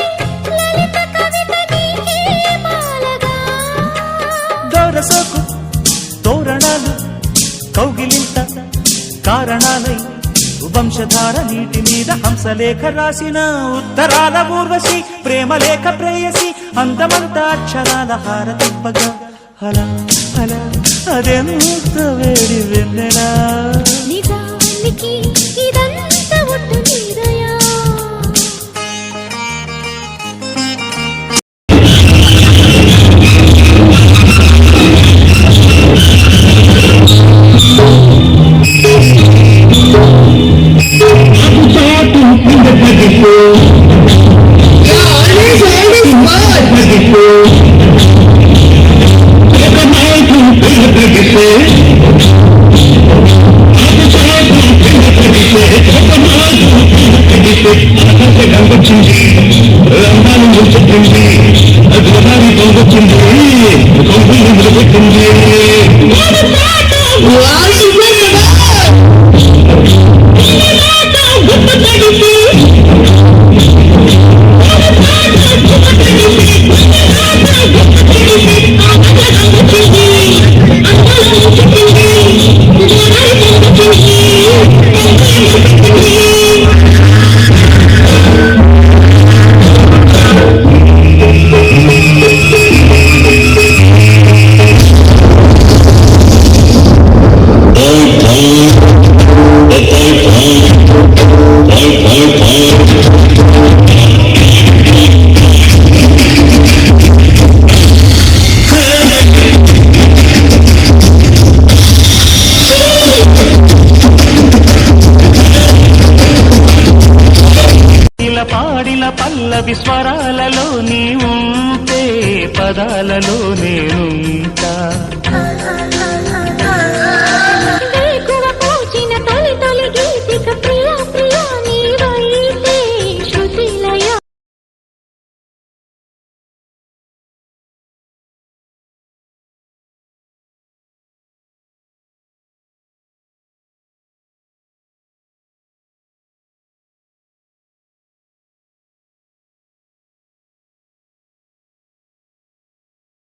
లలిత కవిత నీకే మాలగా దొరసోకు తోరణాలు కౌగిలింత కారణాలై వంశధార నీటి మీద హంసలేఖ రాసిన ఉత్తరాల ఊర్వశి ప్రేమ లేఖ ప్రేయసి అందమంతా అక్షరాల హారతివ్వగా హలా హలా అదెంత వేడి వెన్నెలా నిజానికి ఇదంతా ఒట్టు నీదయా Wow, పలికిన పల్లవి స్వరాలలో నీ ఉంటే పదాలలో నేనుంటా